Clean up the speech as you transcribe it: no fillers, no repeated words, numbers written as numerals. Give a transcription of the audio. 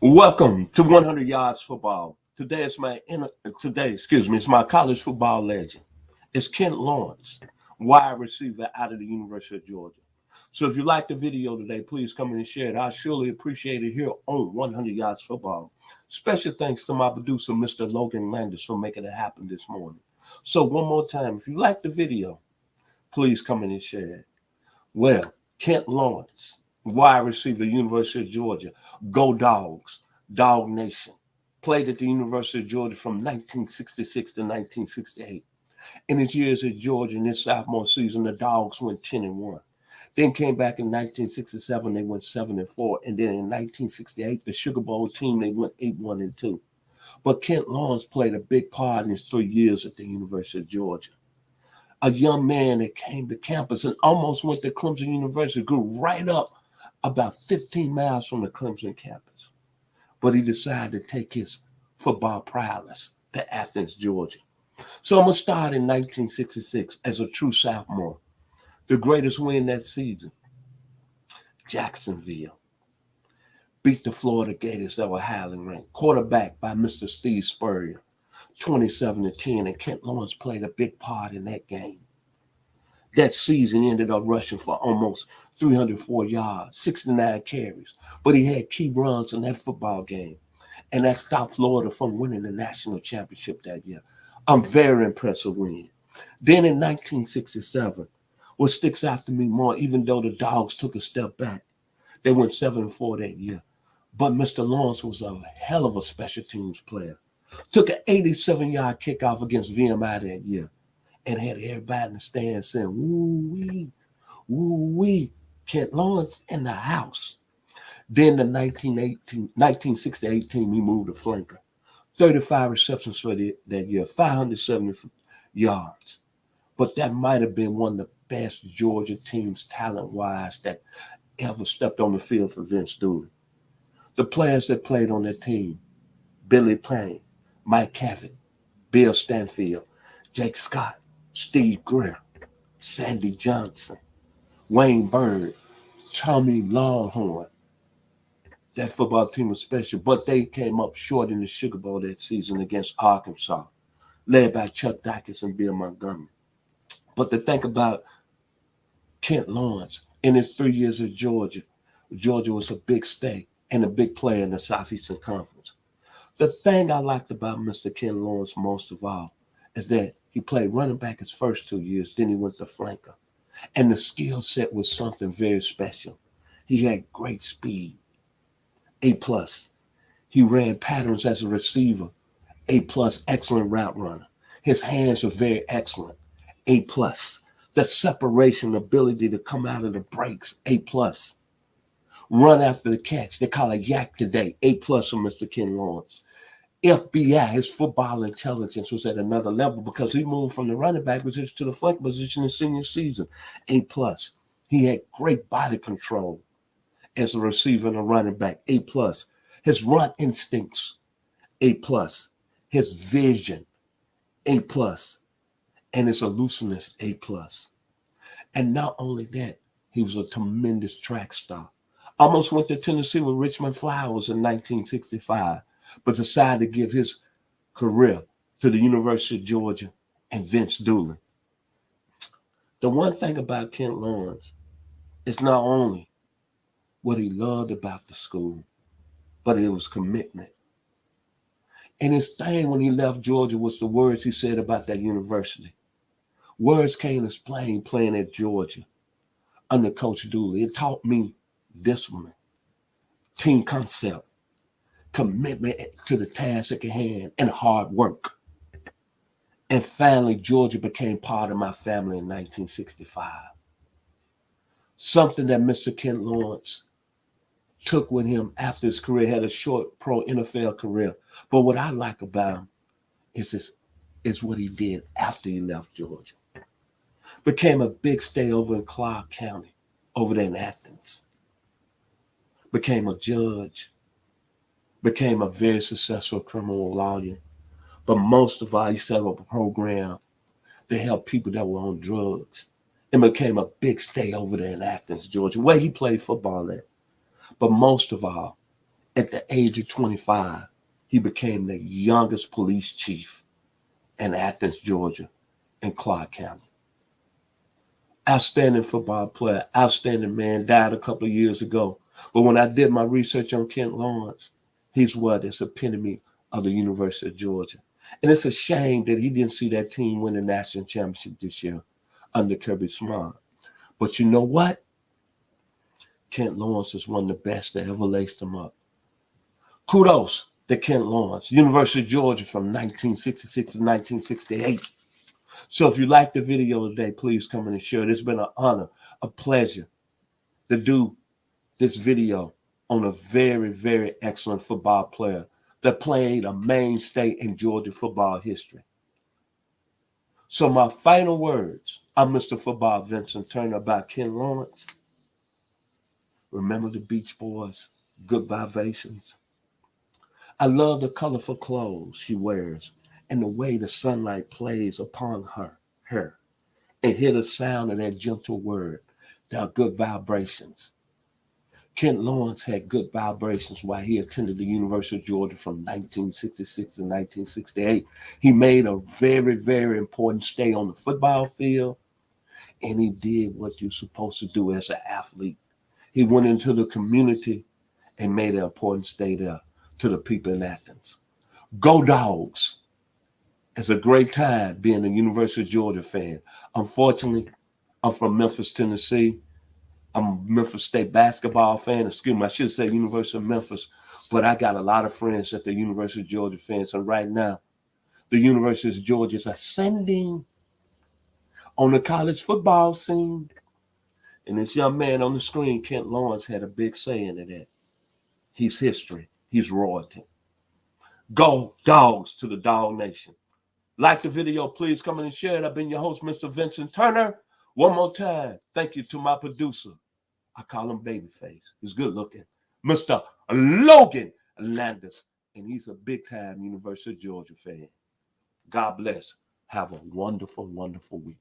Welcome to 100 Yards Football. It's my college football legend. It's Kent Lawrence, wide receiver out of the University of Georgia. So if you like the video today, please come in and share it. I surely appreciate it here on 100 Yards Football. Special thanks to my producer, Mr. Logan Landis, for making it happen this morning. So one more time, if you like the video, please come in and share it. Well, Kent Lawrence, wide receiver, University of Georgia. Go Dogs, Dog Nation. Played at the University of Georgia from 1966 to 1968. In his years at Georgia, in his sophomore season, the Dogs went 10-1. Then came back in 1967, they went 7-4. And then in 1968, the Sugar Bowl team, they went 8-1-2. But Kent Lawrence played a big part in his 3 years at the University of Georgia. A young man that came to campus and almost went to Clemson University, grew right up about 15 miles from the Clemson campus. But he decided to take his football prowess to Athens, Georgia. So I'm going to start in 1966 as a true sophomore. The greatest win that season, Jacksonville beat the Florida Gators that were highly ranked. Quarterback by Mr. Steve Spurrier, 27-10, and Kent Lawrence played a big part in that game. That season ended up rushing for almost 304 yards, 69 carries, but he had key runs in that football game, and that stopped Florida from winning the national championship that year. I'm very impressive win. Then in 1967, what sticks out to me more, even though the Dogs took a step back, they went 7-4 that year, but Mr. Lawrence was a hell of a special teams player. Took an 87-yard kickoff against VMI that year and had everybody in the stands saying, woo-wee, woo-wee, Kent Lawrence in the house. Then the 1968 team, he moved to flanker. 35 receptions for that year, 570 yards. But that might have been one of the best Georgia teams talent-wise that ever stepped on the field for Vince Dooley. The players that played on that team, Billy Payne, Mike Cavett, Bill Stanfield, Jake Scott, Steve Greer, Sandy Johnson, Wayne Bird, Tommy Longhorn. That football team was special, but they came up short in the Sugar Bowl that season against Arkansas, led by Chuck Dykes and Bill Montgomery. But to think about Kent Lawrence in his 3 years at Georgia, Georgia was a big state and a big player in the Southeastern Conference. The thing I liked about Mr. Kent Lawrence most of all is that he played running back his first 2 years, then he went to flanker. And the skill set was something very special. He had great speed, A+. He ran patterns as a receiver, A+, excellent route runner. His hands were very excellent, A+. The separation ability to come out of the breaks, A+. Run after the catch, they call it yak today, A+ from Mr. Kent Lawrence. FBI, his football intelligence was at another level because he moved from the running back position to the flank position in senior season, A+. He had great body control as a receiver and a running back, A+. His run instincts, A+. His vision, A+. And his elusiveness, A+. And not only that, he was a tremendous track star. Almost went to Tennessee with Richmond Flowers in 1965, but decided to give his career to the University of Georgia and Vince Dooley. The one thing about Kent Lawrence is not only what he loved about the school, but it was commitment. And his thing when he left Georgia was the words he said about that university. Words can't explain playing at Georgia under Coach Dooley. It taught me discipline, team concept, commitment to the task at hand, and hard work. And finally, Georgia became part of my family in 1965. Something that Mr. Kent Lawrence took with him after his career, had a short pro NFL career. But what I like about him is what he did after he left Georgia. Became a big stay over in Clark County, over there in Athens. Became a judge. Became a very successful criminal lawyer. But most of all, he set up a program to help people that were on drugs. And became a big stay over there in Athens, Georgia, where he played football at. But most of all, At the age of 25, he became the youngest police chief in Athens, Georgia, in Clark County. Outstanding football player, outstanding man, died a couple of years ago. But when I did my research on Kent Lawrence, he's what is epitome of the University of Georgia. And it's a shame that he didn't see that team win the national championship this year under Kirby Smart. But you know what? Kent Lawrence is one of the best that ever laced him up. Kudos to Kent Lawrence, University of Georgia from 1966 to 1968. So if you like the video today, please come in and share it. It's been an honor, a pleasure to do this video on a very, very excellent football player that played a mainstay in Georgia football history. So my final words, I'm Mr. Football Vincent Turner about Kent Lawrence. Remember the Beach Boys, good vibrations. I love the colorful clothes she wears and the way the sunlight plays upon her and hear the sound of that gentle word. There are good vibrations. Kent Lawrence had good vibrations while he attended the University of Georgia from 1966 to 1968. He made a very, very important stay on the football field, and he did what you're supposed to do as an athlete. He went into the community and made an important stay there to the people in Athens. Go Dogs! It's a great time being a University of Georgia fan. Unfortunately, I'm from Memphis, Tennessee. I'm a Memphis State basketball fan. Excuse me, I should say University of Memphis. But I got a lot of friends at the University of Georgia fans. And right now, the University of Georgia is ascending on the college football scene. And this young man on the screen, Kent Lawrence, had a big say in that. He's history. He's royalty. Go Dogs to the Dog Nation. Like the video, please come in and share it. I've been your host, Mr. Vincent Turner. One more time, thank you to my producer. I call him Babyface. He's good looking. Mr. Logan Landis. And he's a big-time University of Georgia fan. God bless. Have a wonderful, wonderful week.